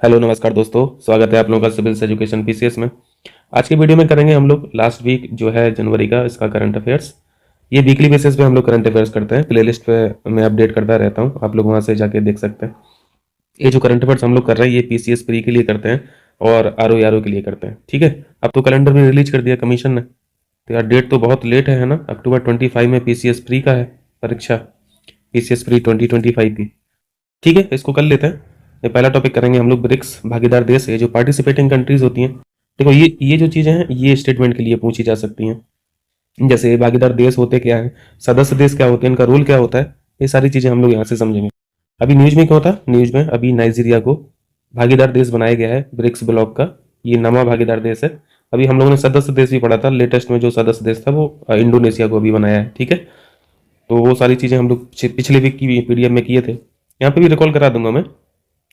Hello नमस्कार दोस्तों, स्वागत है आप लोगों का सिविल्स एजुकेशन पीसीएस में। आज के वीडियो में करेंगे हम लोग लास्ट वीक जो है जनवरी का इसका करंट अफेयर्स। ये वीकली बेसिस पे हम लोग करंट अफेयर्स करते हैं, प्लेलिस्ट पे मैं अपडेट करता रहता हूँ, आप लोग वहाँ से जाके देख सकते हैं। ये जो करंट अफेयर्स हम लोग कर रहे हैं ये पीसीएस प्री के लिए करते हैं और आरओ के लिए करते हैं। ठीक है, अब तो कैलेंडर में रिलीज कर दिया कमीशन ने, तो यार डेट तो बहुत लेट है ना। अक्टूबर 25 में पीसीएस प्री का है परीक्षा, पीसीएस प्री 2025 की। ठीक है, इसको कर लेते हैं। ये पहला टॉपिक करेंगे हम लोग ब्रिक्स भागीदार देश, ये जो पार्टिसिपेटिंग कंट्रीज होती हैं। देखो ये जो चीजें हैं ये स्टेटमेंट के लिए पूछी जा सकती हैं। जैसे ये भागीदार देश होते क्या है, सदस्य देश क्या होते हैं, इनका रोल क्या होता है, ये सारी चीजें हम लोग यहाँ से समझेंगे। अभी न्यूज में क्या होता है, न्यूज में अभी नाइजीरिया को भागीदार देश बनाया गया है ब्रिक्स ब्लॉक का, ये नवा भागीदार देश है। अभी हम लोगों ने सदस्य देश भी पढ़ा था, लेटेस्ट में जो सदस्य देश था वो इंडोनेशिया को अभी बनाया है। ठीक है, तो वो सारी चीजें हम लोग पिछले वीक की पीडीएफ में किए थे, यहाँ पे भी रिकॉल करा दूंगा मैं।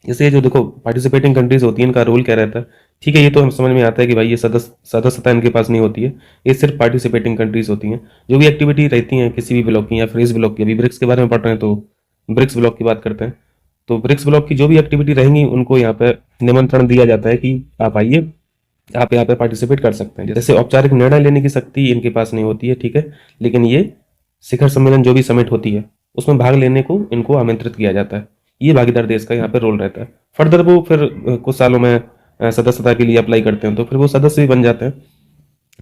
जैसे जो देखो पार्टिसिपेटिंग कंट्रीज होती हैं इनका रोल क्या रहता है। ठीक है, ये तो हम समझ में आता है कि भाई ये सदस्यता इनके पास नहीं होती है, ये सिर्फ पार्टिसिपेटिंग कंट्रीज होती हैं। जो भी एक्टिविटी रहती हैं किसी भी ब्लॉक की या फिर इस ब्लॉक की, अभी ब्रिक्स के बारे में पढ़ रहे हैं तो ब्रिक्स ब्लॉक की बात करते हैं। तो ब्रिक्स ब्लॉक की जो भी एक्टिविटी रहेंगी उनको यहाँ पे निमंत्रण दिया जाता है कि आप आइए, आप यहाँ पे पार्टिसिपेट कर सकते हैं। जैसे औपचारिक निर्णय लेने की शक्ति इनके पास नहीं होती है, ठीक है, लेकिन ये शिखर सम्मेलन जो भी समिट होती है उसमें भाग लेने को इनको आमंत्रित किया जाता है। ये भागीदार देश का यहाँ पे रोल रहता है। फर्दर वो फिर कुछ सालों में सदस्यता के लिए अप्लाई करते हैं तो फिर वो सदस्य भी बन जाते हैं।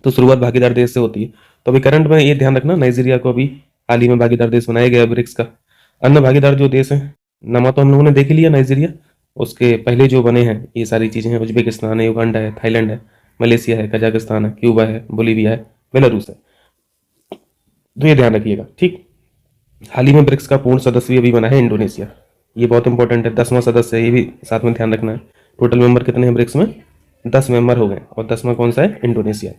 तो शुरुआत भागीदार देश से होती है। तो अभी करंट में ये ध्यान रखना, नाइजीरिया को अभी हाल ही में भागीदार देश बनाया गया ब्रिक्स का। अन्य भागीदार जो देश है, नमा तो हम लोगों ने देख ही लिया नाइजीरिया, उसके पहले जो बने हैं ये सारी चीजें हैं, उज्बेकिस्तान है, युगांडा है, थाईलैंड है, मलेशिया है, कजाकिस्तान है, क्यूबा है, बोलीविया है, बेलारूस है। तो ये ध्यान रखिएगा। ठीक, हाल ही में ब्रिक्स का पूर्ण सदस्य भी अभी बना है इंडोनेशिया, ये बहुत इंपॉर्टेंट है, 10वां सदस्य है, ये भी साथ में ध्यान रखना है। टोटल मेंबर कितने हैं ब्रिक्स में, 10 मेंबर हो गए और 10वां कौन सा है, इंडोनेशिया।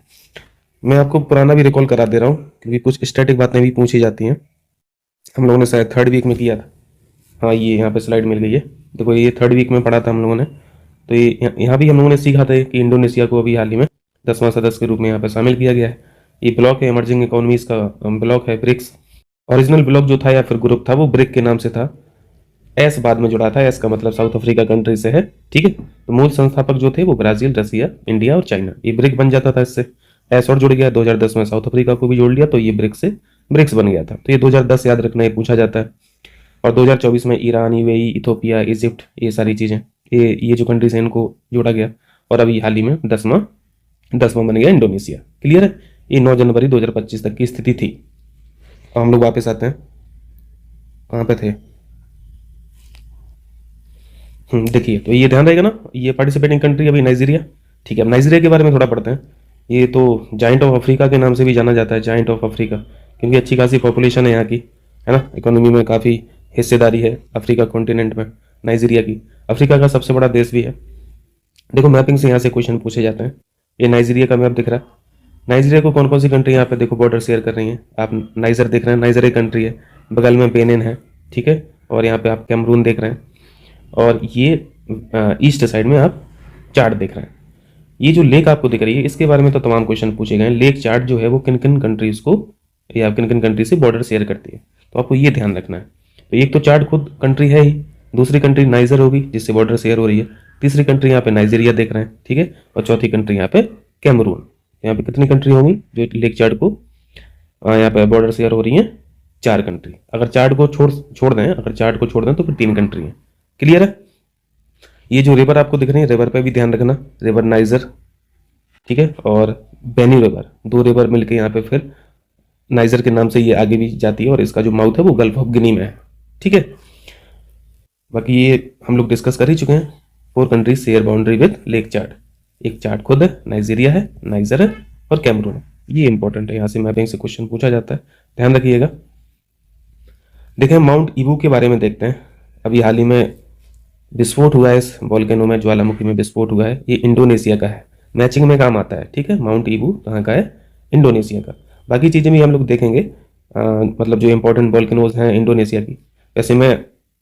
मैं आपको पुराना भी रिकॉल करा दे रहा हूँ क्योंकि कुछ स्टैटिक बातें भी पूछी जाती हैं। हम लोगों ने शायद थर्ड वीक में किया था, हाँ ये यहाँ पे स्लाइड मिल गई है, देखो ये थर्ड वीक में पढ़ा था हम लोगों ने। तो ये यहाँ भी हम लोगों ने सीखा था कि इंडोनेशिया को अभी हाल ही में 10वां सदस्य के रूप में यहाँ पे शामिल किया गया है। ये ब्लॉक है, इमर्जिंग इकोनॉमीज का ब्लॉक है ब्रिक्स। ओरिजिनल ब्लॉक जो था या फिर ग्रुप था वो ब्रिक के नाम से था, एस बाद में जुड़ा था, एस का मतलब साउथ अफ्रीका कंट्री से है। ठीक है, तो मूल संस्थापक जो थे वो ब्राजील, रसिया, इंडिया और चाइना, ये ब्रिक बन जाता था इससे। एस और जुड़ गया, 2010 में साउथ अफ्रीका को भी जोड़ लिया तो ये ब्रिक से ब्रिक्स बन गया था। तो ये 2010 याद रखना, ये पूछा जाता है। और 2024 में ईरान, यूएई, इथोपिया, इजिप्ट, ये सारी चीजें, ये जो कंट्रीज हैं इनको जोड़ा गया। और अभी हाल ही में 10वां बन गया इंडोनेशिया। क्लियर है, ये 9 जनवरी 2025 तक की स्थिति थी। अब हम लोग वापस आते हैं, कहाँ पे थे, देखिए तो ये ध्यान रहेगा ना, ये पार्टिसिपेटिंग कंट्री अभी नाइजीरिया। ठीक है, अब नाइजीरिया के बारे में थोड़ा पढ़ते हैं। ये तो जाइंट ऑफ अफ्रीका के नाम से भी जाना जाता है, जाइंट ऑफ अफ्रीका, क्योंकि अच्छी खासी पॉपुलेशन है यहाँ की, है ना, इकोनॉमी में काफ़ी हिस्सेदारी है अफ्रीका कॉन्टिनेंट में नाइजीरिया की। अफ्रीका का सबसे बड़ा देश भी है। देखो मैपिंग से यहाँ से क्वेश्चन पूछे जाते हैं। ये नाइजीरिया का मैप दिख रहा है, नाइजीरिया को कौन कौन सी कंट्री यहाँ पे देखो बॉर्डर शेयर कर रही हैं। आप नाइजर देख रहे हैं, नाइजर एक कंट्री है, बगल में बेनिन है, ठीक है, और यहाँ पे आप कैमरून देख रहे हैं, और ये ईस्ट साइड में आप चार्ट देख रहे हैं। ये जो लेक आपको दिख रही है इसके बारे में तो तमाम क्वेश्चन पूछे गए हैं। लेक चार्ट जो है वो किन किन कंट्रीज को या किन किन कंट्री से बॉर्डर शेयर करती है, तो आपको ये ध्यान रखना है। तो एक तो चार्ट खुद कंट्री है ही, दूसरी कंट्री नाइजर होगी जिससे बॉर्डर शेयर हो रही है, तीसरी कंट्री यहाँ पे नाइजीरिया देख रहे हैं, ठीक है, और चौथी कंट्री यहाँ पे कैमरून। यहाँ पे कितनी कंट्री होंगी जो लेक चार्ट को यहाँ पे बॉर्डर शेयर हो रही है, 4 कंट्री। अगर चार्ट को छोड़ दें, अगर चार्ट को छोड़ दें तो फिर 3 कंट्री है। क्लियर है, ये जो रिवर आपको दिख रही है रिवर पे भी ध्यान रखना, रिवर नाइजर, ठीक है, और बेनी रिवर, 2 रिवर मिलके यहाँ पे फिर नाइजर के नाम से ये आगे भी जाती है, और इसका जो माउथ है वो गल्फ ऑफ गिनी में है। ठीक है, बाकी ये हम लोग डिस्कस कर ही चुके हैं। 4 countries share boundary with lake chart, एक चार्ट खुद है, नाइजीरिया है, नाइजर है और कैमरून है। ये इंपॉर्टेंट है, यहाँ से मैपिंग से क्वेश्चन पूछा जाता है, ध्यान रखिएगा। देखें माउंट ईबू के बारे में देखते हैं। अभी हाल ही में विस्फोट हुआ है, इस वॉल्केनो में, ज्वालामुखी में विस्फोट हुआ है, ये इंडोनेशिया का है, मैचिंग में काम आता है। ठीक है, माउंट ईबू कहाँ का है, इंडोनेशिया का। बाकी चीज़ें भी हम लोग देखेंगे, मतलब जो इंपॉर्टेंट वॉल्केनोज हैं इंडोनेशिया की। वैसे मैं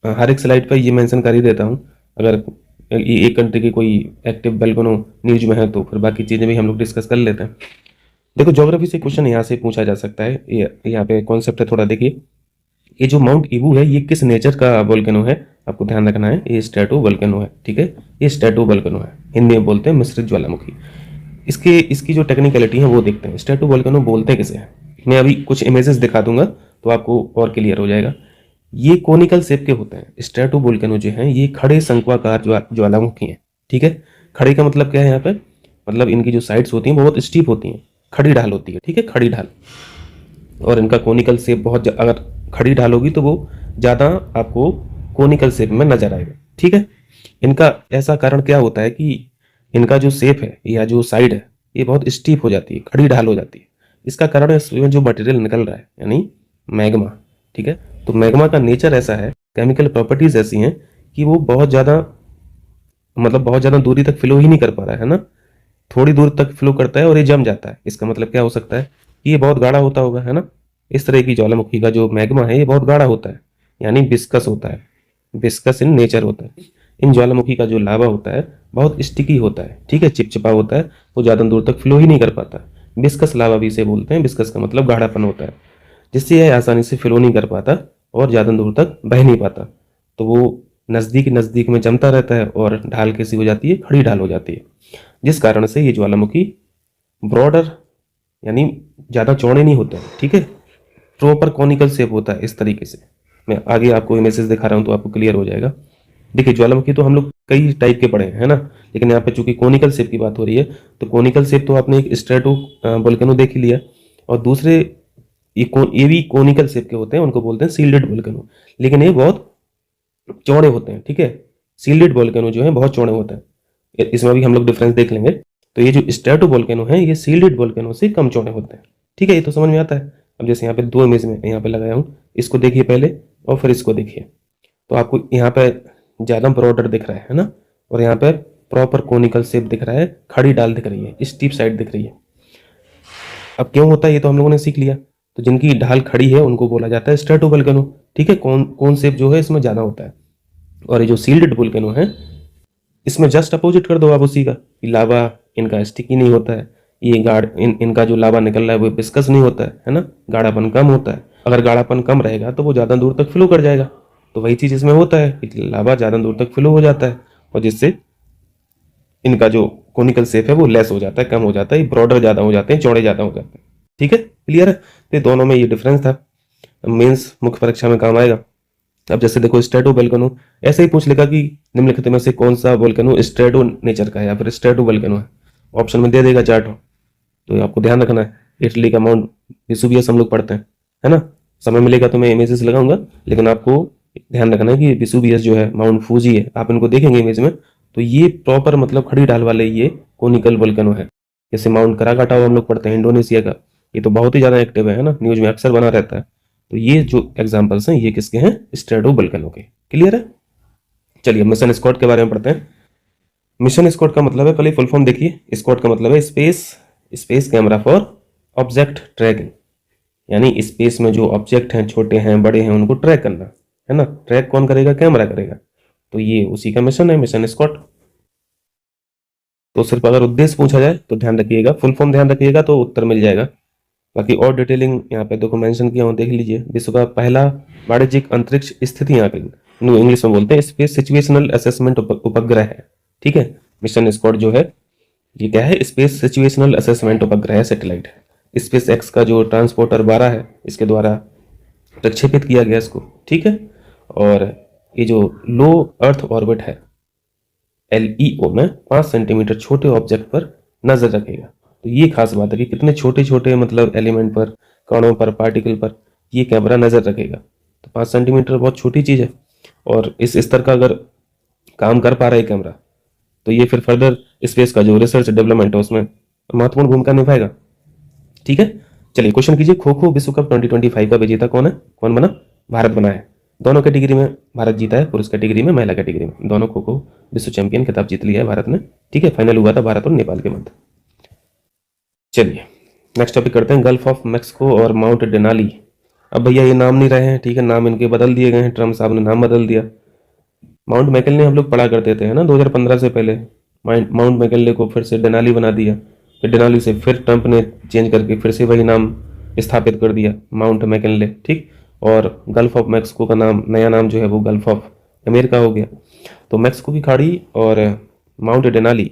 हर एक स्लाइड पर ये मेंशन कर ही देता हूँ, अगर ये एक कंट्री की कोई एक्टिव वॉल्केनो न्यूज में है तो फिर बाकी चीज़ें भी हम लोग डिस्कस कर लेते हैं। देखो ज्योग्राफी से क्वेश्चन यहाँ से पूछा जा सकता है, यहाँ पे कॉन्सेप्ट है थोड़ा देखिए। ये जो माउंट ईबू है ये किस नेचर का वोल्केनो है, आपको ध्यान रखना है, ये स्ट्रेटो वोल्केनो है, ठीक है, ये स्ट्रेटो वोल्केनो है, हिंदी में बोलते हैं मिश्रित ज्वालामुखी। इसकी जो टेक्निकलिटी है वो देखते हैं, स्ट्रेटो वोल्केनो बोलते किसे हैं। मैं अभी कुछ इमेजेस दिखा दूंगा तो आपको और क्लियर हो जाएगा। ये कोनिकल शेप के होते हैं स्ट्रेटो वोल्केनो जो हैं, ये खड़े शंक्वाकार ज्वालामुखी हैं, ठीक है। खड़े का मतलब क्या है यहाँ पे, मतलब इनकी जो साइड्स होती हैं बहुत स्टीप होती हैं, खड़ी ढाल होती है, ठीक है, खड़ी ढाल। और इनका कोनिकल शेप बहुत अगर खड़ी ढाल होगी तो वो ज़्यादा आपको कोनिकल शेप में नजर आएगा, ठीक है। इनका ऐसा कारण क्या होता है कि इनका जो शेप है या जो साइड है ये बहुत स्टीप हो जाती है, खड़ी ढाल हो जाती है। इसका कारण है इसमें जो मटेरियल निकल रहा है यानी मैग्मा, ठीक है। तो मैग्मा का नेचर ऐसा है, केमिकल प्रॉपर्टीज ऐसी हैं कि वो बहुत ज़्यादा मतलब बहुत ज़्यादा दूरी तक फ्लो ही नहीं कर पा रहा है ना, थोड़ी दूर तक फ्लो करता है और ये जम जाता है। इसका मतलब क्या हो सकता है कि ये बहुत गाढ़ा होता होगा, है ना। इस तरह की ज्वालामुखी का जो मैग्मा है ये बहुत गाढ़ा होता है, यानी विस्कस होता है, विस्कस इन नेचर होता है। इन ज्वालामुखी का जो लावा होता है बहुत स्टिकी होता है, ठीक है, चिपचिपा होता है, वो ज़्यादा दूर तक फ्लो ही नहीं कर पाता। विस्कस लावा भी इसे बोलते हैं, विस्कस का मतलब गाढ़ापन होता है, जिससे यह आसानी से फ्लो नहीं कर पाता और ज़्यादा दूर तक बह नहीं पाता। तो वो नज़दीक नज़दीक में जमता रहता है और ढाल कैसी हो जाती है, खड़ी ढाल हो जाती है, जिस कारण से ये ज्वालामुखी ब्रॉडर यानी ज़्यादा चौड़े नहीं होते हैं, ठीक है, प्रॉपर कॉनिकल शेप होता है इस तरीके से। मैं आगे आपको इमेजेस दिखा रहा हूँ तो आपको क्लियर हो जाएगा। देखिए ज्वालामुखी तो हम लोग कई टाइप के पढ़े हैं, है ना, लेकिन यहाँ पे चूंकि कोनिकल शेप की बात हो रही है तो कोनिकल शेप तो आपने एक स्ट्रेटो वोल्केनो देख ही लिया, और दूसरे ये भी कोनिकल शेप के होते हैं, उनको बोलते हैं सील्डेड वोल्केनो, लेकिन ये बहुत चौड़े होते हैं, ठीक है। सील्डेड वोल्केनो जो है बहुत चौड़े होते हैं, इसमें भी हम लोग डिफरेंस देख लेंगे। तो ये जो स्ट्रेटो वोल्केनो है ये सील्डेड वोल्केनो से कम चौड़े होते हैं, ठीक है, ये तो समझ में आता है। अब जैसे यहाँ पे दो इमेज में यहाँ पे लगाया हूँ, इसको देखिए पहले और फिर इसको देखिए, तो आपको यहाँ पे ज़्यादा ब्रॉडर दिख रहा है ना, और यहाँ पे प्रॉपर कोनिकल शेप दिख रहा है, खड़ी डाल दिख रही है, स्टीप साइड दिख रही है। अब क्यों होता है ये तो हम लोगों ने सीख लिया। तो जिनकी ढाल खड़ी है उनको बोला जाता है स्ट्रेटो वोल्केनो, ठीक है, कौन शेप जो है इसमें ज़्यादा होता है। और ये जो सील्डेड वोल्केनो है इसमें जस्ट अपोजिट कर दो आप उसी का, लावा इनका स्टिकी नहीं होता है, ये इनका जो लावा निकल रहा है वो विस्कस नहीं होता है ना, गाढ़ापन कम होता है। अगर गाढ़ापन कम रहेगा तो वो ज़्यादा दूर तक फ्लो कर जाएगा, तो वही चीज़ इसमें होता है कि लावा ज़्यादा दूर तक फ्लो हो जाता है और जिससे इनका जो कोनिकल शेप है वो लेस हो जाता है, कम हो जाता है, ब्रॉडर ज़्यादा हो जाते हैं, चौड़े ज़्यादा हो जाते हैं, ठीक है, क्लियर है। तो दोनों में ये डिफरेंस था, मेंस मुख्य परीक्षा में काम आएगा। अब जैसे देखो स्ट्रेटो वोल्केनो ऐसे ही पूछ लेगा कि निम्नलिखित में से कौन सा वोल्केनो स्ट्रेटो नेचर का है या फिर स्ट्रेटो वोल्केनो है, ऑप्शन में दे देगा चार्ट। तो आपको ध्यान रखना है, इटली का माउंट वेसुवियस हम लोग पढ़ते हैं, है ना। समय मिलेगा तो मैं इमेजेस लगाऊंगा, लेकिन आपको ध्यान रखना है कि वेसुवियस जो है, माउंट फूजी है, आप इनको देखेंगे इमेज में तो ये प्रॉपर मतलब खड़ी ढाल वाले ये कोनिकल वोल्केनो है। जैसे माउंट कराकाटाओ हम लोग पढ़ते हैं इंडोनेशिया का, ये तो बहुत ही ज़्यादा एक्टिव है ना, न्यूज में अक्सर बना रहता है। तो ये जो एग्जांपल्स हैं ये किसके हैं, स्ट्रेटो वोल्केनो के, क्लियर है। चलिए मिशन स्कॉट के बारे में पढ़ते हैं। मिशन स्कॉट का मतलब है, पहले फुल फॉर्म देखिए, स्कॉट का मतलब है space camera for object tracking, यानी स्पेस में जो ऑब्जेक्ट हैं, छोटे हैं बड़े हैं, उनको ट्रैक करना, है ना। ट्रैक कौन करेगा, कैमरा करेगा, तो ये उसी का मिशन है, मिशन स्कॉट। तो सिर्फ अगर उद्देश्य पूछा जाए तो ध्यान रखिएगा, फुल फॉर्म ध्यान रखिएगा तो उत्तर मिल जाएगा। बाकी और डिटेलिंग यहाँ पे देखो मेंशन किया हूँ, देख लीजिए। विश्व का पहला वाणिज्यिक अंतरिक्ष स्थिति आकलन, इंग्लिश में बोलते हैं स्पेस सिचुएशनल असेसमेंट उपग्रह है, ठीक है। मिशन स्कॉट जो है ये क्या है, स्पेस सिचुएशनल असेसमेंट उपग्रह है, सैटेलाइट है। स्पेस एक्स का जो ट्रांसपोर्टर 12 है इसके द्वारा प्रक्षेपित किया गया इसको, ठीक है। और ये जो लो अर्थ ऑर्बिट है LEO में 5 सेंटीमीटर छोटे ऑब्जेक्ट पर नजर रखेगा। तो ये खास बात है कि कितने छोटे छोटे मतलब एलिमेंट पर, कणों पर, पार्टिकल पर ये कैमरा नजर रखेगा। तो 5 सेंटीमीटर बहुत छोटी चीज़ है, और इस स्तर का अगर काम कर पा रहा है कैमरा तो ये फिर फर्दर स्पेस का जो रिसर्च डेवलपमेंट है उसमें महत्वपूर्ण भूमिका निभाएगा, ठीक है। चलिए क्वेश्चन कीजिए, खो खो विश्व कप 2025 का विजेता कौन है, कौन बना, भारत बना है। दोनों कैटेगरी में भारत जीता है, पुरुष कैटेगरी में, महिला कैटेगरी में, दोनों खो खो विश्व चैंपियन खिताब जीत लिया है भारत ने, ठीक है। फाइनल हुआ था भारत और नेपाल के मध्य। चलिए नेक्स्ट टॉपिक करते हैं, गल्फ ऑफ मैक्सिको और माउंट डेनाली। अब भैया ये नाम नहीं रहे हैं, ठीक है, नाम इनके बदल दिए गए हैं, ट्रम्प साहब ने नाम बदल दिया। माउंट मैकनले हम लोग पढ़ा करते थे, है ना, 2015 से पहले माउंट मैकनले को फिर से डेनाली बना दिया, फिर डेनाली से फिर ट्रंप ने चेंज करके फिर से वही नाम स्थापित कर दिया, माउंट मैकनले, ठीक। और गल्फ ऑफ मैक्सिको का नाम, नया नाम जो है वो गल्फ ऑफ अमेरिका हो गया। तो मैक्सिको की खाड़ी और माउंट डेनाली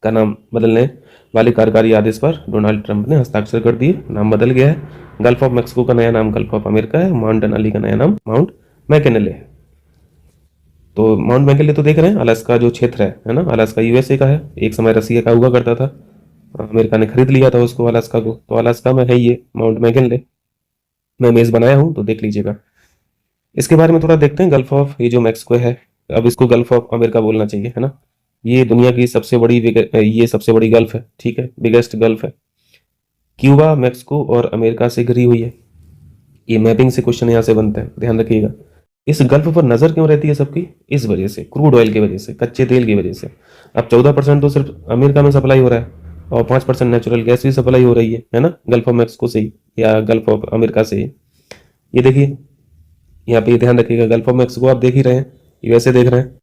का नाम बदलने वाले कार्यकारी आदेश पर डोनाल्ड ट्रंप ने हस्ताक्षर कर दिए, नाम बदल गया है। गल्फ ऑफ मैक्सिको का नया नाम गल्फ ऑफ अमेरिका है, माउंट डेनाली का नया नाम माउंट मैकिनले है। तो माउंट मैकिनले तो देख रहे हैं, अलास्का जो क्षेत्र है ना, अलास्का यूएसए का है, एक समय रसिया का हुआ करता था, अमेरिका ने खरीद लिया था उसको, अलास्का को। तो अलास्का में है ये माउंट मैकिनले, मैं इमेज बनाया हूँ तो देख लीजिएगा। इसके बारे में थोड़ा देखते हैं। गल्फ ऑफ, ये जो मैक्सिको है, अब इसको गल्फ ऑफ अमेरिका बोलना चाहिए, है ना। ये दुनिया की सबसे बड़ी ये सबसे बड़ी गल्फ है, ठीक है, बिगेस्ट गल्फ है। क्यूबा, मैक्सिको और अमेरिका से घिरी हुई है। ये मैपिंग से क्वेश्चन यहाँ से बनते हैं, ध्यान रखिएगा। इस गल्फ पर नजर क्यों रहती है सबकी? इस वजह से, क्रूड ऑयल की वजह से, कच्चे तेल की वजह से। अब 14% तो सिर्फ अमेरिका में सप्लाई हो रहा है और 5% नेचुरल गैस भी सप्लाई हो रही है ना, गल्फ ऑफ मैक्सिको से ही या गल्फ ऑफ अमेरिका से ही। ये देखिए यहाँ पे, ध्यान रखिएगा, गल्फ ऑफ मैक्सिको आप देख ही रहे हैं, यूएसए देख रहे हैं,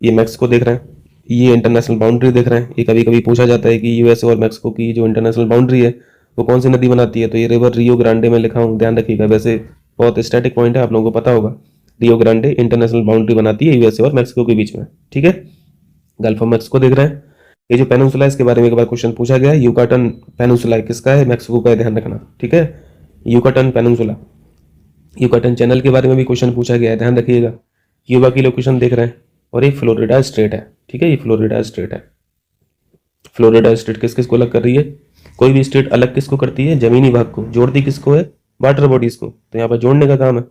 ये मैक्सिको देख रहे हैं, ये इंटरनेशनल बाउंड्री देख रहे हैं। ये कभी कभी पूछा जाता है कि यूएसए और मैक्सिको की जो इंटरनेशनल बाउंड्री है वो कौन सी नदी बनाती है, तो ये रिवर रियो ग्रांडे में लिखा हूँ, ध्यान रखिएगा। वैसे बहुत स्टैटिक पॉइंट है, आप लोगों को पता होगा। रियो ग्रांडे इंटरनेशनल बाउंड्री बनाती है यूएसए और मैक्सिको के बीच में, ठीक है। गल्फ ऑफ मैक्सिको देख रहे हैं। ये जो पेनिनसुला है, इसके बारे में एक बार क्वेश्चन पूछा गया है, यूकाटन पेनिनसुला किसका है? मैक्सिको का है, ध्यान रखना, ठीक है। यूकाटन पेनिनसुला, यूकाटन चैनल के बारे में भी क्वेश्चन पूछा गया है, ध्यान रखिएगा। क्यूबा की लोकेशन देख रहे हैं, और ये फ्लोरिडा स्टेट है, ठीक है, ये फ्लोरिडा स्टेट है। फ्लोरिडा स्टेट किस किस को अलग कर रही है? कोई भी स्टेट अलग किसको करती है? जमीनी भाग को। जोड़ती किसको है? वाटर बॉडीज को। तो यहाँ पर जोड़ने का काम है,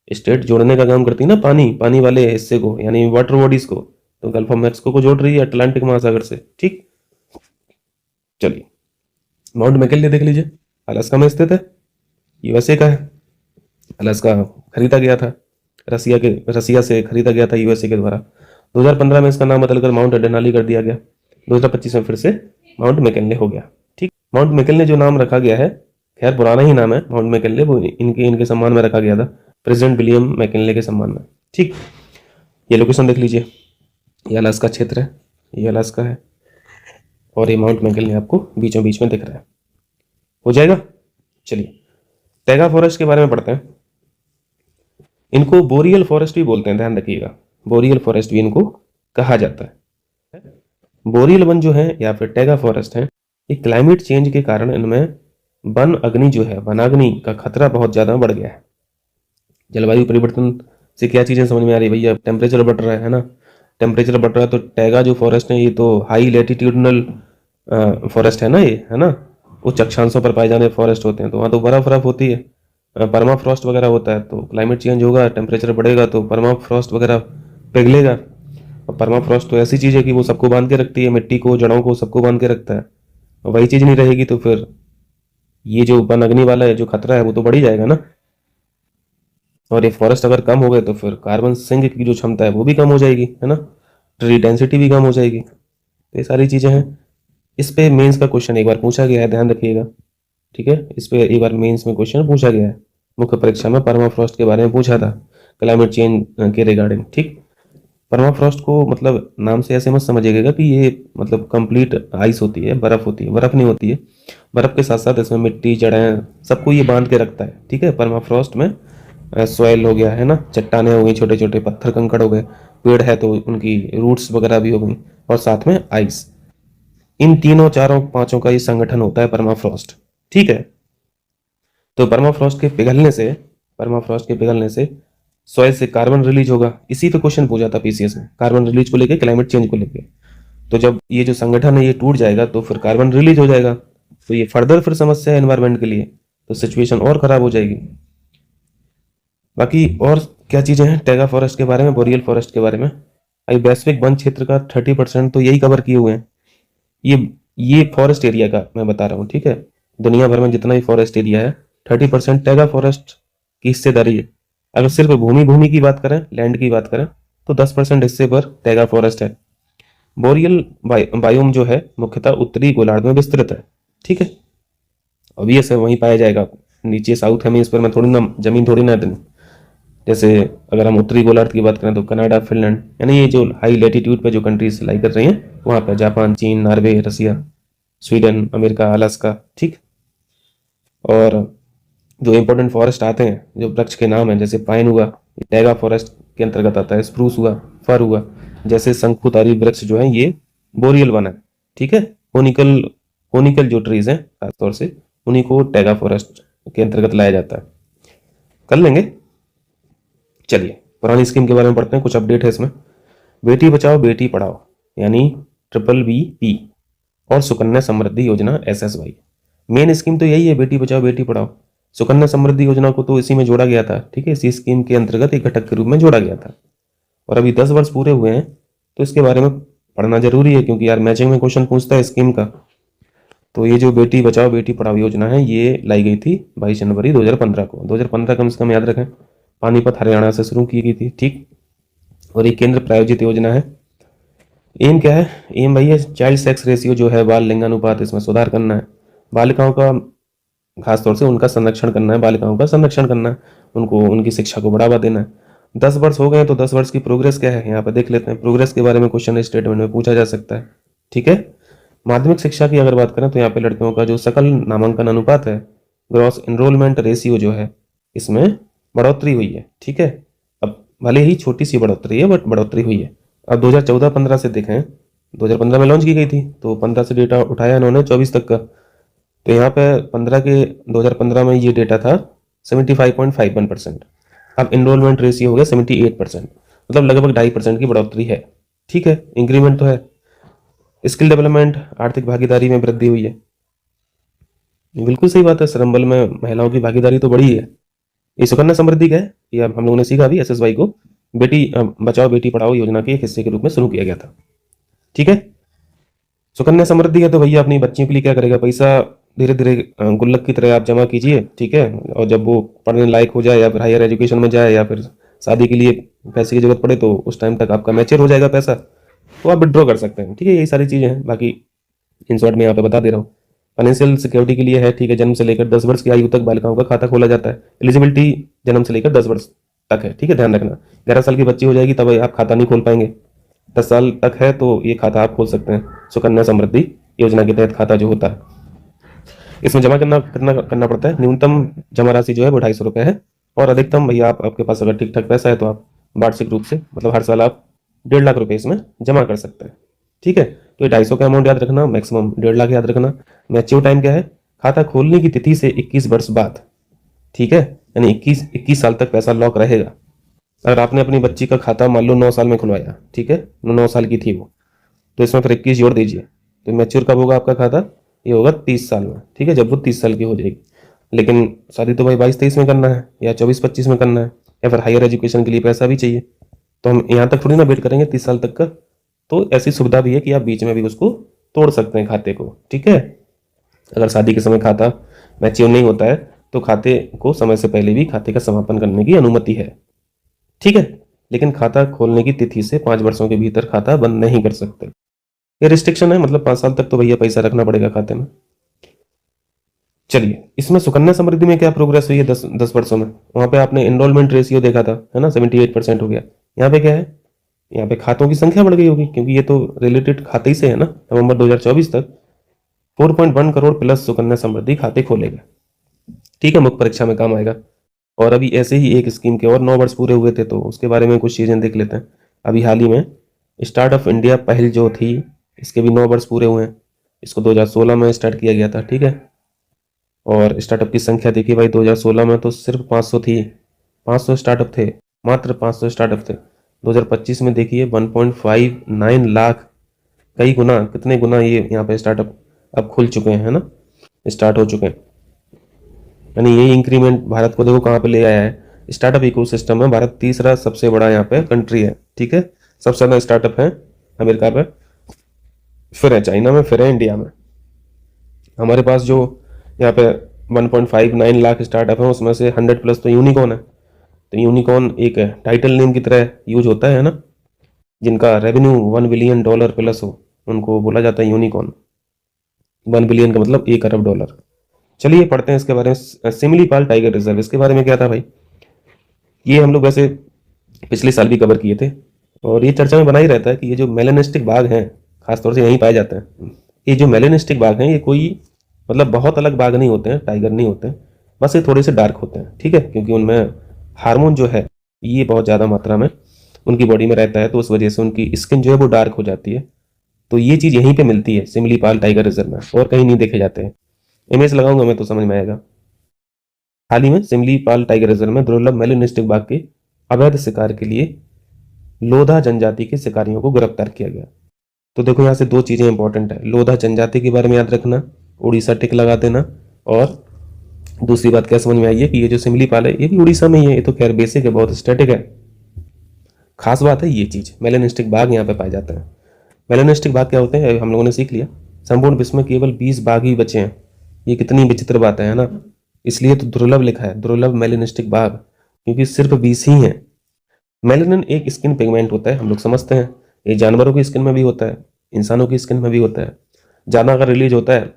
स्टेट जोड़ने का काम करती है ना, पानी वाले हिस्से को, यानी वाटर बॉडीज को। तो गल्फ ऑफ मैक्सिको को जोड़ रही है अटलांटिक महासागर से, ठीक। चलिए, माउंट मैकिनले देख लीजिए, अलास्का में स्थित है, यूएसए का है। अलास्का खरीदा गया था रसिया से खरीदा गया था यूएसए के द्वारा। 2015 में इसका नाम बदलकर माउंट डेनाली कर दिया गया। 2025 में फिर से माउंट मैकिनले हो गया, ठीक। माउंट मैकिनले जो नाम रखा गया है, खैर पुराना ही नाम है माउंट मैकिनले, वो इनके सम्मान में रखा गया था, प्रेसिडेंट विलियम मैकिनले के सम्मान में, ठीक। ये लोकेशन देख लीजिए, ये अलास्का क्षेत्र है, ये अलास्का है, और ये माउंट मैकिनले आपको बीचों बीच में दिख रहा है। हो जाएगा। चलिए, टैगा फॉरेस्ट के बारे में पढ़ते हैं। इनको बोरियल फॉरेस्ट भी बोलते हैं, ध्यान रखिएगा, बोरियल फॉरेस्ट भी इनको कहा जाता है। बोरियल वन जो है या फिर टैगा फॉरेस्ट है, ये क्लाइमेट चेंज के कारण इनमें वन अग्नि जो है, वनाग्नि का खतरा बहुत ज्यादा बढ़ गया है। जलवायु परिवर्तन से क्या चीजें समझ में आ रही है भैया? टेम्परेचर बढ़ रहा है ना, टेम्परेचर बढ़ रहा है, तो टैगा जो फॉरेस्ट है, ये तो हाई लेटीट्यूडनल फॉरेस्ट है ना, ये है ना, उच्च अक्षांशों पर पाए जाने फॉरेस्ट होते हैं, तो वहाँ तो बर्फ होती है, परमा फ्रॉस्ट वगैरह होता है। तो क्लाइमेट चेंज होगा, टेम्परेचर बढ़ेगा, तो परमा फ्रॉस्ट वगैरह पिघलेगा। और परमा फ्रॉस्ट तो ऐसी चीज़ है कि वो सबको बांध के रखती है, मिट्टी को, जड़ों को, सबको बांध के रखता है। और वही चीज़ नहीं रहेगी तो फिर ये जो वन अग्नि वाला है जो खतरा है वो तो बढ़ ही जाएगा ना। और ये फॉरेस्ट अगर कम हो गए तो फिर कार्बन सिंक की जो क्षमता है वो भी कम हो जाएगी, है ना, ट्री डेंसिटी भी कम हो जाएगी। तो ये सारी चीज़ें हैं। इस पे मेंस का क्वेश्चन एक बार पूछा गया है, ध्यान रखिएगा, ठीक है। इस पे एक बार मेंस में क्वेश्चन पूछा गया है, मुख्य परीक्षा में परमाफ्रॉस्ट के बारे में पूछा था, क्लाइमेट चेंज के रिगार्डिंग, ठीक। परमाफ्रॉस्ट को मतलब नाम से ऐसे मत समझिएगा कि ये मतलब कंप्लीट आइस होती है, बर्फ होती है, बर्फ नहीं होती है। बर्फ के साथ साथ इसमें मिट्टी, जड़ें, सबको ये बांध के रखता है, ठीक है। परमाफ्रॉस्ट में सॉइल हो गया, है ना, चट्टाने हो गई, छोटे छोटे पत्थर कंकड़ हो गए, पेड़ है तो उनकी रूट्स वगैरह भी हो गई, और साथ में आइस। इन तीनों, चारों, पांचों का ये संगठन होता है परमाफ्रॉस्ट, ठीक है। तो परमाफ्रॉस्ट के पिघलने से सॉइल से कार्बन रिलीज होगा। इसी पे क्वेश्चन पूछा था पीसीएस में, कार्बन रिलीज को लेके, क्लाइमेट चेंज को लेके। तो जब ये जो संगठन है ये टूट जाएगा तो फिर कार्बन रिलीज हो जाएगा, तो ये फर्दर फिर समस्या है एनवायरमेंट के लिए, तो सिचुएशन और खराब हो जाएगी। बाकी और क्या चीजें हैं टैगा फॉरेस्ट के बारे में, बोरियल फॉरेस्ट के बारे में? अभी वैश्विक वन क्षेत्र का 30% तो यही कवर किए हुए हैं। ये फॉरेस्ट एरिया का मैं बता रहा हूँ, ठीक है। दुनिया भर में जितना भी फॉरेस्ट एरिया है, 30% टैगा फॉरेस्ट की हिस्सेदारी है। अगर सिर्फ भूमि की बात करें, लैंड की बात करें, तो 10% हिस्से पर टैगा फॉरेस्ट है। बोरियल बायोम जो है मुख्यतः उत्तरी गोलार्ध में विस्तृत है, ठीक है। ऑब्वियस है वहीं पाया जाएगा, नीचे साउथ हेमिस्फीयर में थोड़ी ना जमीन, थोड़ी ना इतनी। जैसे अगर हम उत्तरी गोलार्ध की बात करें तो कनाडा, फिनलैंड, यानी ये जो हाई लेटीट्यूड पे जो कंट्रीज लाई कर रही हैं, वहां पे जापान, चीन, नॉर्वे, रसिया, स्वीडन, अमेरिका, अलास्का, ठीक। और जो इंपॉर्टेंट फॉरेस्ट आते हैं, जो वृक्ष के नाम हैं, जैसे पाइन हुआ, टैगा फॉरेस्ट के अंतर्गत आता है। स्प्रूस हुआ, फर हुआ, जैसे शंकुधारी वृक्ष जो है ये बोरियल वन है, ठीक है। कोनिकल कोनिकल जो ट्रीज हैं खासतौर से उन्हीं को टैगा फॉरेस्ट के अंतर्गत लाया जाता है। कर लेंगे। चलिए पुरानी स्कीम के बारे में पढ़ते हैं, कुछ अपडेट है इसमें। बेटी बचाओ बेटी पढ़ाओ यानी BBB और सुकन्या समृद्धि योजना SSY, मेन स्कीम तो यही है, बेटी बचाओ बेटी पढ़ाओ। सुकन्या समृद्धि योजना को तो इसी में जोड़ा गया था, ठीक है, इसी स्कीम के अंतर्गत एक घटक के रूप में जोड़ा गया था। और अभी 10 वर्ष पूरे हुए हैं तो इसके बारे में पढ़ना जरूरी है, क्योंकि यार मैचिंग में क्वेश्चन पूछता है स्कीम का। तो ये जो बेटी बचाओ बेटी पढ़ाओ योजना है ये लाई गई थी 22 जनवरी 2015 को। 2015 कम से कम याद रखें, पानीपत हरियाणा से शुरू की गई थी, ठीक। और ये केंद्र प्रायोजित योजना है। एम क्या है? एम भाई है चाइल्ड सेक्स रेशियो जो है, बाल लिंगानुपात, इसमें सुधार करना है। बालिकाओं का खासतौर से उनका संरक्षण करना है, बालिकाओं का संरक्षण करना है, उनको उनकी शिक्षा को बढ़ावा देना है। 10 वर्ष हो गए तो 10 वर्ष की प्रोग्रेस क्या है यहाँ पे देख लेते हैं। प्रोग्रेस के बारे में क्वेश्चन स्टेटमेंट में पूछा जा सकता है, ठीक है। माध्यमिक शिक्षा की अगर बात करें तो यहाँ पे लड़कियों का जो सकल नामांकन अनुपात है, ग्रॉस एनरोलमेंट रेशियो जो है, इसमें बढ़ोतरी हुई है, ठीक है। अब भले ही छोटी सी बढ़ोतरी है बट बढ़ोतरी हुई है। अब 2014-15 से देखें, 2015 में लॉन्च की गई थी तो 15 से डेटा उठाया इन्होंने 24 तक का। तो यहाँ पे 2015 में ये डेटा था 75.51%। अब एनरोलमेंट रेशियो हो गया 78%, मतलब लगभग 2.5% की बढ़ोतरी है, ठीक है, इंक्रीमेंट तो है। स्किल डेवलपमेंट, आर्थिक भागीदारी में वृद्धि हुई है, बिल्कुल सही बात है, श्रम बल में महिलाओं की भागीदारी तो बढ़ी है। ये सुकन्या समृद्धि क्या है, ये अब हम लोगों ने सीखा अभी, SSY को बेटी बचाओ बेटी पढ़ाओ योजना के एक हिस्से के रूप में शुरू किया गया था, ठीक है। सुकन्या समृद्धि है तो भैया अपनी बच्चियों के लिए क्या करेगा, पैसा धीरे धीरे गुल्लक की तरह आप जमा कीजिए, ठीक है। और जब वो पढ़ने लायक हो जाए या फिर हायर एजुकेशन में जाए या फिर शादी के लिए पैसे की जरूरत पड़े तो उस टाइम तक आपका मैच्योर हो जाएगा पैसा, तो आप विड्रॉ कर सकते हैं, ठीक है। यही सारी चीजें हैं, बाकी इन शॉर्ट में यहाँ पे बता दे रहा हूँ। फाइनेंशियल सिक्योरिटी के लिए है, ठीक है, जन्म से लेकर 10 वर्ष की आयु तक बालिकाओं का खाता खोला जाता है। एलिजिबिलिटी जन्म से लेकर 10 वर्ष तक है, ठीक है, ध्यान रखना। 11 साल की बच्ची हो जाएगी तब आप खाता नहीं खोल पाएंगे, 10 साल तक है तो ये खाता आप खोल सकते हैं। सुकन्या समृद्धि योजना के तहत खाता जो होता है इसमें जमा करना पड़ता है। न्यूनतम जमा राशि जो है वो 250 रुपये है, और अधिकतम भैया आपके पास अगर ठीक ठाक पैसा है तो आप वार्षिक रूप से, मतलब हर साल आप 1.5 लाख रुपए इसमें जमा कर सकते हैं, ठीक है। तो ये 250 का अमाउंट याद रखना, मैक्सिमम 1.5 लाख याद रखना। मैच्योर टाइम क्या है, खाता खोलने की तिथि से 21 वर्ष बाद, ठीक है, यानी 21 साल तक पैसा लॉक रहेगा। अगर आपने अपनी बच्ची का खाता मान लो 9 साल में खुलवाया, ठीक है, 9 साल की थी वो, तो इसमें फिर 21 जोड़ दीजिए, तो मैच्योर कब होगा आपका खाता, ये होगा 30 साल में, ठीक है, जब वो 30 साल की हो जाएगी। लेकिन शादी तो भाई 22-23 में करना है या 24-25 में करना है, या फिर हायर एजुकेशन के लिए पैसा भी चाहिए, तो हम यहाँ तक थोड़ी ना वेट करेंगे 30 साल तक का। तो ऐसी सुविधा भी है कि आप बीच में भी उसको तोड़ सकते हैं खाते को, ठीक है। अगर शादी के समय खाता मैच्योर नहीं होता है तो खाते को समय से पहले भी खाते का समापन करने की अनुमति है, ठीक है। लेकिन खाता खोलने की तिथि से 5 वर्षों के भीतर खाता बंद नहीं कर सकते, ये रिस्ट्रिक्शन है, मतलब 5 साल तक तो भैया पैसा रखना पड़ेगा खाते में। चलिए इसमें सुकन्या समृद्धि में क्या प्रोग्रेस हुई है 10 वर्षों में। वहां पे आपने एनरोलमेंट रेशियो देखा था, है ना, 78% हो गया। यहाँ पे क्या है, यहाँ पे खातों की संख्या बढ़ गई होगी, क्योंकि ये तो रिलेटेड खाते ही से है ना। नवंबर 2024 तक 4.1 करोड़ प्लस सुकन्या समृद्धि खाते खोलेगा, ठीक है, मुख्य परीक्षा में काम आएगा। और अभी ऐसे ही एक स्कीम के और 9 वर्ष पूरे हुए थे तो उसके बारे में कुछ चीजें देख लेते हैं। अभी हाल ही में स्टार्टअप इंडिया पहल जो थी, इसके भी 9 वर्ष पूरे हुए हैं। इसको 2016 में स्टार्ट किया गया था, ठीक है। और स्टार्टअप की संख्या देखिए भाई, 2016 में तो सिर्फ 500 थी, 500 स्टार्टअप थे, मात्र 500 स्टार्टअप थे। 2025 में देखिए 1.59 लाख, कई गुना, कितने गुना ये यहाँ पे स्टार्टअप अब खुल चुके हैं, है ना, स्टार्ट हो चुके हैं। यानी ये इंक्रीमेंट भारत को देखो कहाँ पे ले आया है। स्टार्टअप इकोसिस्टम में भारत तीसरा सबसे बड़ा यहाँ पे कंट्री है, ठीक है। सबसे ज्यादा स्टार्टअप है अमेरिका पे, फिर है चाइना में, फिर है इंडिया में। हमारे पास जो यहाँ पे 1.59 लाख स्टार्टअप है उसमें से 100 प्लस तो यूनिकॉर्न है। तो यूनिकॉर्न एक टाइटल नेम की तरह यूज होता है ना, जिनका रेवेन्यू $1 बिलियन प्लस हो उनको बोला जाता है यूनिकॉर्न। 1 बिलियन का मतलब $1 अरब। चलिए पढ़ते हैं इसके बारे में। सिमलीपाल टाइगर रिजर्व, इसके बारे में क्या था भाई, ये हम लोग वैसे पिछले साल भी कवर किए थे, और ये चर्चा में बना ही रहता है कि ये जो मेलेनिस्टिक बाघ हैं खासतौर से यहीं पाए जाते हैं। ये जो मेलेनिस्टिक बाघ हैं ये कोई मतलब बहुत अलग बाघ नहीं होते हैं, टाइगर नहीं होते हैं, बस ये थोड़े से डार्क होते हैं, ठीक है, क्योंकि उनमें हार्मोन जो है ये बहुत ज़्यादा मात्रा में उनकी बॉडी में रहता है, तो उस वजह से उनकी स्किन जो है वो डार्क हो जाती है। तो ये चीज़ यहीं पे मिलती है सिमलीपाल टाइगर रिजर्व में, और कहीं नहीं देखे जाते हैं। इमेज लगाऊंगा मैं तो समझ में आएगा। हाल ही में सिमलीपाल टाइगर रिजर्व में दुर्लभ मेलिनिस्टिक बाघ के अवैध शिकार के लिए लोधा जनजाति के शिकारियों को गिरफ्तार किया गया। तो देखो यहाँ से दो चीजें इंपॉर्टेंट है, लोधा जनजाति के बारे में याद रखना, उड़ीसा टिक लगा देना, और दूसरी बात क्या समझ में आई है कि ये जो सिमलीपाल है ये भी उड़ीसा में ही है। ये तो खैर बेसिक है, बहुत स्टैटिक है। खास बात है ये चीज, मेलेनिस्टिक बाघ यहाँ पे पाए जाते हैं। मेलेनिस्टिक बाघ क्या होते हैं हम लोगों ने सीख लिया। संपूर्ण विश्व में केवल 20 बाघ ही बचे हैं। ये कितनी विचित्र बात है ना। इसलिए तो दुर्लभ लिखा है, दुर्लभ मेलेनिस्टिक बाघ, क्योंकि सिर्फ 20 ही हैं। मेलेनिन एक स्किन पिगमेंट होता है, हम लोग समझते हैं। ये जानवरों की स्किन में भी होता है, इंसानों की स्किन में भी होता है। ज़्यादा अगर रिलीज होता है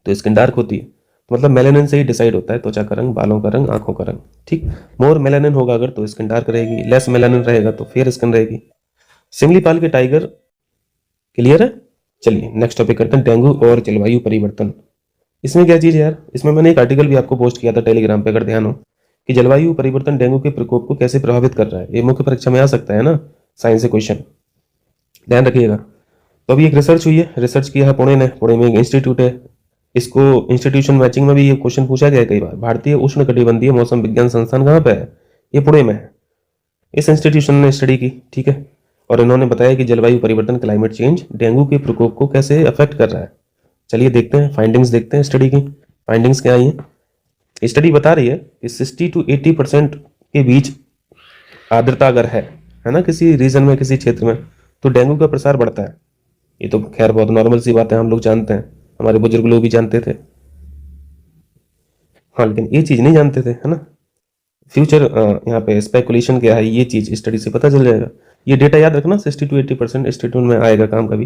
तो स्किन डार्क होती है। तो मतलब मेलेनिन से ही डिसाइड होता है त्वचा का रंग, बालों का रंग, आंखों का रंग। ठीक, मोर मेलेनिन होगा अगर तो स्किन डार्क रहेगी, लेस मेलेनिन रहेगा तो फेयर स्किन रहेगी। सिमलीपाल के टाइगर क्लियर है। चलिए नेक्स्ट टॉपिक करते हैं, डेंगू और जलवायु परिवर्तन। इसमें क्या चीज़ है यार, इसमें मैंने एक आर्टिकल भी आपको पोस्ट किया था टेलीग्राम पे, अगर ध्यान हो, कि जलवायु परिवर्तन डेंगू के प्रकोप को कैसे प्रभावित कर रहा है। ये मुख्य परीक्षा में आ सकता है ना, साइंस से क्वेश्चन, ध्यान रखिएगा। तो अभी एक रिसर्च हुई है, रिसर्च किया है पुणे ने, पुणे में एक इंस्टीट्यूट है। इसको इंस्टीट्यूशन मैचिंग में भी ये क्वेश्चन पूछा गया है कई बार। भारतीय उष्ण कटिबंधीय मौसम विज्ञान संस्थान कहाँ पे है, ये पुणे में है। इस इंस्टीट्यूशन ने स्टडी की, ठीक है, और इन्होंने बताया कि जलवायु परिवर्तन, क्लाइमेट चेंज, डेंगू के प्रकोप को कैसे अफेक्ट कर रहा है। चलिए देखते हैं फाइंडिंग्स, देखते हैं स्टडी की फाइंडिंग्स क्या आई है। स्टडी बता रही है कि 60 to 80% के बीच आर्द्रता अगर है ना, किसी रीजन में, किसी क्षेत्र में, तो डेंगू का प्रसार बढ़ता है। ये तो खैर बहुत नॉर्मल सी बात है, हम लोग जानते हैं, हमारे बुजुर्ग लोग भी जानते थे। हाँ, लेकिन ये चीज नहीं जानते थे, है ना। फ्यूचर यहाँ पे स्पेकुलेशन क्या है, ये चीज स्टडी से पता चल जाएगा। ये डेटा याद रखना, 60 to 80% इंस्टीट्यूट में आएगा काम कभी।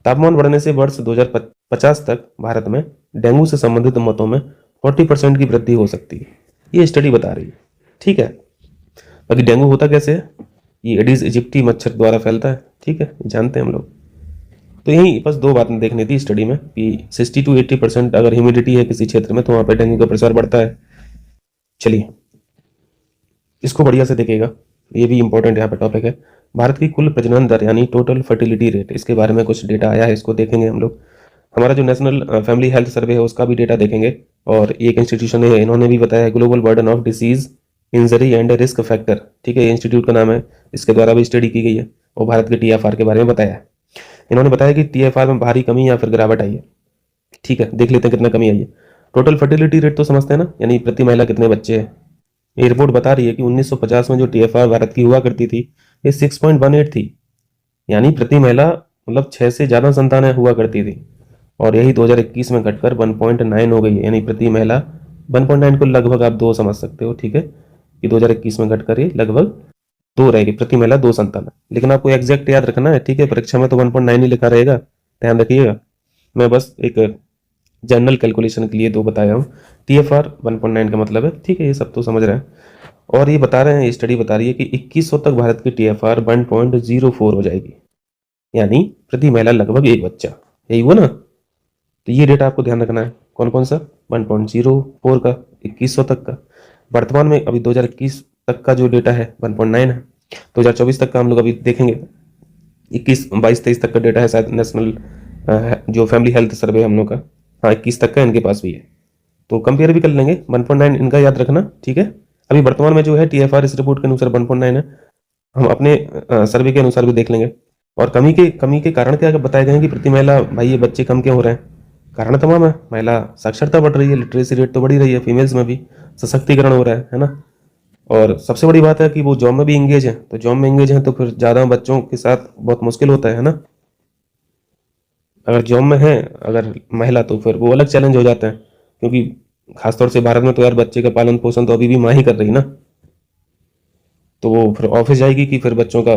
तापमान बढ़ने से वर्ष 2050 तक भारत में डेंगू से संबंधित मौतों में 40% की वृद्धि हो सकती है, ये स्टडी बता रही है। ठीक है, बाकी डेंगू होता कैसे है, ये एडिस इजिप्टी मच्छर द्वारा फैलता है, ठीक है, जानते हैं हम लोग। तो यही बस दो बातें देखनी थी स्टडी में, कि 60 to 80% अगर ह्यूमिडिटी है किसी क्षेत्र में तो वहां पर डेंगू का प्रसार बढ़ता है। चलिए इसको बढ़िया से देखिएगा, ये भी इंपॉर्टेंट यहाँ पे टॉपिक है। भारत की कुल प्रजनन दर यानी टोटल फर्टिलिटी रेट, इसके बारे में कुछ डेटा आया है, इसको देखेंगे हम लोग। हमारा जो नेशनल फैमिली हेल्थ सर्वे है उसका भी डेटा देखेंगे। और एक इंस्टीट्यूशन है, इन्होंने भी बताया global burden of disease, injury and risk factor, ठीक है, इंस्टीट्यूट का नाम है, इसके द्वारा भी स्टडी की गई है। और भारत के TFR के बारे में बताया है। इन्होंने बताया कि TFR में भारी कमी या फिर गिरावट आई है। ठीक है, देख लेते हैं कितना कमी आई है। टोटल फर्टिलिटी रेट तो समझते हैं ना, यानी प्रति महिला कितने बच्चे हैं। ये रिपोर्ट बता रही है कि 1950 में जो TFR भारत की हुआ करती थी ये 6.18 थी, यानी प्रति महिला मतलब 6 से ज्यादा संतानें हुआ करती थी। और यही 2021 में घटकर 1.9 हो गई है, यानी प्रति महिला 1.9 को लगभग आप 2 समझ सकते हो। ठीक है, कि 2021 में घटकर ये लगभग 2 रहेगी, प्रति महिला 2 संतान। लेकिन आपको एग्जैक्ट याद रखना है, ठीक है, परीक्षा में तो 1.9 ही लिखा रहेगा, ध्यान रखिएगा। मैं बस एक जनरल कैलकुलेशन के लिए 2 बताया हूँ। TFR 1.9 का मतलब है, ठीक है, ये सब तो समझ रहे हैं। और ये बता रहे हैं, स्टडी बता रही है कि 2100 तक भारत की TFR 1.04 हो जाएगी, यानी प्रति महिला लगभग 1 बच्चा, यही हुआ ना। तो ये डेटा आपको ध्यान रखना है, कौन कौन सा, 1.04 का, 2100 तक का। वर्तमान में अभी 2021 तक का जो डेटा है 1.9 है। 2024 तक का हम लोग अभी देखेंगे, 21, 22, 23 तक का डेटा है शायद नेशनल जो फैमिली हेल्थ सर्वे हम लोग का। हाँ, 21 तक का इनके पास भी है, तो कंपेयर भी कर लेंगे। 1.9 इनका याद रखना, ठीक है। अभी वर्तमान में जो है TFR इस रिपोर्ट के अनुसार 1.9 है, हम अपने सर्वे के अनुसार भी देख लेंगे। और कमी के कारण क्या बताए गए हैं कि प्रति महिला भाई ये बच्चे कम क्यों हो रहे हैं। कारण तमाम है, महिला साक्षरता बढ़ रही है, लिटरेसी रेट तो बढ़ी रही है, फीमेल्स में भी सशक्तिकरण हो रहा है ना। और सबसे बड़ी बात है कि वो जॉब में भी इंगेज है, तो जॉब में इंगेज है तो फिर ज़्यादा बच्चों के साथ बहुत मुश्किल होता है ना। अगर जॉब में है अगर महिला तो फिर वो अलग चैलेंज हो जाता है, क्योंकि खासतौर से भारत में तो यार बच्चे का पालन पोषण तो अभी भी माँ ही कर रही ना। तो वो फिर ऑफिस जाएगी कि फिर बच्चों का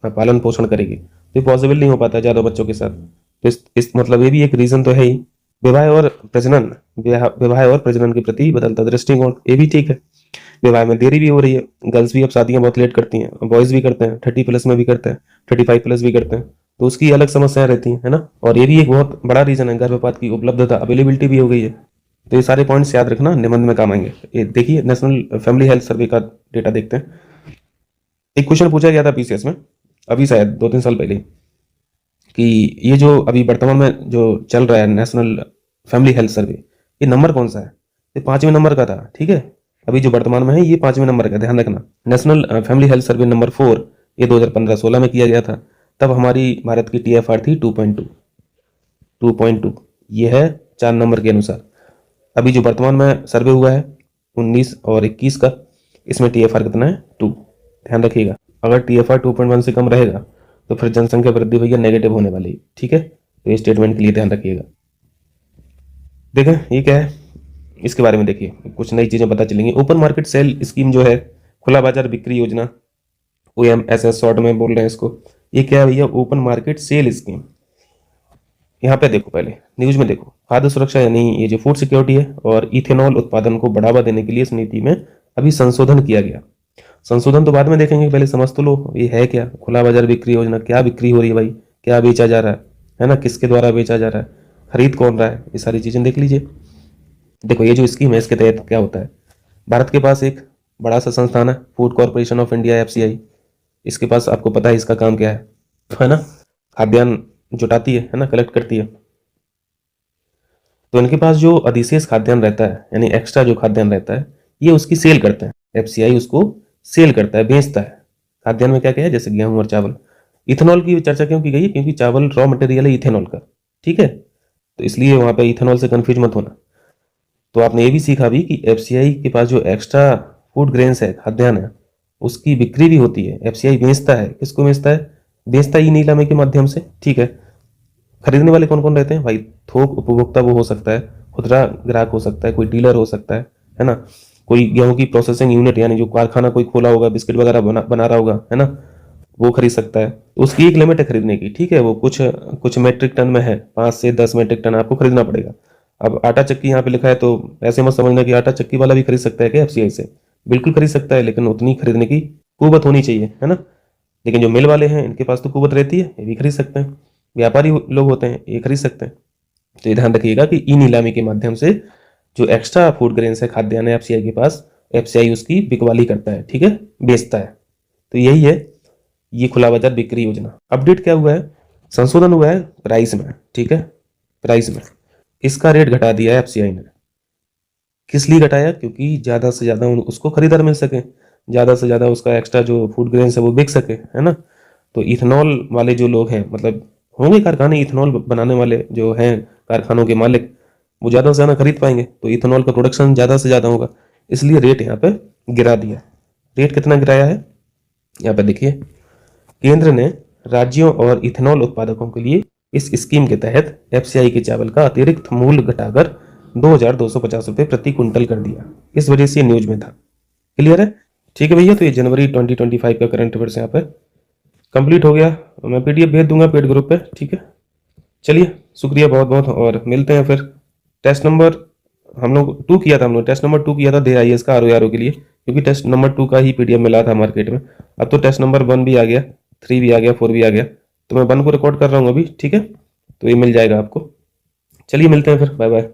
पालन पोषण करेगी, तो ये पॉसिबल नहीं हो पाता ज़्यादा बच्चों के साथ। तो इस मतलब ये भी एक रीज़न तो है ही। विवाह और प्रजनन के प्रति बदलता दृष्टिकोण, ये भी ठीक है। विवाह में देरी भी हो रही है, गर्ल्स भी अब शादियां बहुत लेट करती हैं, बॉयज भी करते हैं, 30+ में भी करते हैं, 35+ भी करते हैं, तो उसकी अलग समस्याएं रहती हैं, है ना। और ये भी एक बहुत बड़ा रीजन है, गर्भपात की उपलब्धता, अवेलेबिलिटी भी हो गई है। तो ये सारे पॉइंट्स याद रखना, निबंध में काम आएंगे। ये देखिए नेशनल फैमिली हेल्थ सर्वे का डेटा देखते हैं। एक क्वेश्चन पूछा गया था पीसीएस में अभी शायद 2-3 साल पहले कि ये जो अभी वर्तमान में जो चल रहा है नेशनल फैमिली हेल्थ सर्वे, ये नंबर कौन सा है? ये 5वें नंबर का था, ठीक है। अभी जो वर्तमान में है ये 5वें नंबर का, ध्यान रखना। National family health survey number 4 ये 2015-16 में किया गया था। तब हमारी भारत की टीएफआर थी 2.2। ये है 4 नंबर के अनुसार। अभी जो वर्तमान में सर्वे हुआ है 19 और 21 का, इसमें टीएफआर कितना है? 2। ध्यान रखिएगा, अगर टीएफआर 2.1 से कम रहेगा तो फिर जनसंख्या वृद्धि भैया नेगेटिव होने वाली है, ठीक है। तो ये स्टेटमेंट के लिए ध्यान रखिएगा। देखें ये क्या है, इसके बारे में देखिए, कुछ नई चीजें पता चलेंगी। ओपन मार्केट सेल स्कीम जो है, खुला बाजार बिक्री योजना, OMSS शॉर्ट में बोल रहे हैं इसको। ये क्या है भैया? Open market sale scheme. यहाँ पे देखो, पहले न्यूज में देखो, खाद्य सुरक्षा यानी ये जो फूड सिक्योरिटी है और इथेनॉल उत्पादन को बढ़ावा देने के लिए इस नीति में अभी संशोधन किया गया। संशोधन तो बाद में देखेंगे, पहले समझ तो लो ये है क्या। खुला बाजार बिक्री योजना, क्या बिक्री हो रही है भाई, क्या बेचा जा रहा है ना, किसके द्वारा बेचा जा रहा है, खरीद कौन रहा है, ये सारी चीजें देख लीजिए। देखो ये जो स्कीम है इसके तहत क्या होता है, भारत के पास एक बड़ा सा संस्थान है, food corporation of India FCI। इसके पास आपको पता है इसका काम क्या है ना, खाद्यान्न जुटाती है ना, कलेक्ट करती है। तो इनके पास जो अधिशेष खाद्यान्न रहता है यानी एक्स्ट्रा जो खाद्यान्न रहता है, ये उसकी सेल करते हैं। FCI उसको सेल करता है, बेचता है। खाद्यान्न में क्या क्या है, जैसे गेहूं और चावल। इथेनॉल की चर्चा क्यों की गई है? क्योंकि चावल रॉ मटेरियल है इथेनॉल का, ठीक है। तो इसलिए वहां पे इथेनॉल से कंफ्यूज मत होना। तो आपने ये भी सीखा भी कि FCI के पास जो एक्स्ट्रा फूड ग्रेन्स है, खाद्यान्न है, उसकी बिक्री भी होती है। FCI बेचता है, किसको बेचता है? बेचता ही नीलामी के माध्यम से, ठीक है। खरीदने वाले कौन कौन रहते हैं भाई? थोक उपभोक्ता वो हो सकता है, खुदरा ग्राहक हो सकता है, कोई डीलर हो सकता है ना, कोई गेहूं की प्रोसेसिंग यूनिट यानी जो कारखाना कोई खोला होगा, बिस्किट वगैरह बना रहा होगा, है ना, वो खरीद सकता है। तो उसकी एक लिमिट है खरीदने की, ठीक है। वो कुछ मेट्रिक टन में है, 5 से 10 मेट्रिक टन आपको खरीदना पड़ेगा। अब आटा चक्की यहाँ पे लिखा है तो ऐसे मत समझना कि आटा चक्की वाला भी खरीद सकता है क्या FCI से। बिल्कुल खरीद सकता है, लेकिन उतनी खरीदने की कुवत होनी चाहिए, है ना। लेकिन जो मिल वाले हैं इनके पास तो कुवत रहती है, ये भी खरीद सकते हैं। व्यापारी लोग होते हैं, ये खरीद सकते हैं। तो ये ध्यान रखिएगा कि ई नीलामी के माध्यम से जो एक्स्ट्रा फूड ग्रेन्स है, खाद्यान्न है FCI के पास, FCI उसकी बिकवाली करता है, ठीक है, बेचता है। तो यही है ये खुला बाजार बिक्री योजना। अपडेट क्या हुआ है? संशोधन हुआ है प्राइस में, ठीक है, प्राइस में इसका रेट घटा दिया है FCI ने। किस लिए घटाया? क्योंकि ज्यादा से ज्यादा उसको खरीदार मिल सके, ज्यादा से ज्यादा उसका एक्स्ट्रा जो फूड ग्रेन्स है वो बिक सके, है ना। तो इथेनॉल वाले जो लोग हैं, मतलब होंगे कारखाने इथेनॉल बनाने वाले जो हैं, कारखानों के मालिक, वो ज्यादा से ज्यादा खरीद पाएंगे, तो इथेनॉल का प्रोडक्शन ज्यादा से ज्यादा होगा। इसलिए रेट यहाँ पे गिरा दिया। रेट कितना गिराया है यहाँ पे देखिए, केंद्र ने राज्यों और इथेनॉल उत्पादकों के लिए इस स्कीम के तहत FCI के चावल का अतिरिक्त मूल्य घटाकर 2,250 रुपये प्रति क्विंटल कर दिया। इस वजह से न्यूज में था। क्लियर है? ठीक है भैया। तो ये जनवरी 2025 का करंट अफेयर्स यहाँ पे कंप्लीट हो गया। मैं PDF भेज दूंगा पेड ग्रुप पे, ठीक है। चलिए, शुक्रिया बहुत बहुत, और मिलते हैं फिर। टेस्ट नंबर हम लोग 2 किया था, हम लोग टेस्ट नंबर 2 किया था दे IAS का RO के लिए, क्योंकि टेस्ट नंबर 2 का ही PDF मिला था मार्केट में। अब तो टेस्ट नंबर 1 भी आ गया, 3 भी आ गया, 4 भी आ गया। तो मैं 1 को रिकॉर्ड कर रहा हूँ अभी, ठीक है। तो ये मिल जाएगा आपको। चलिए मिलते हैं फिर, बाय बाय।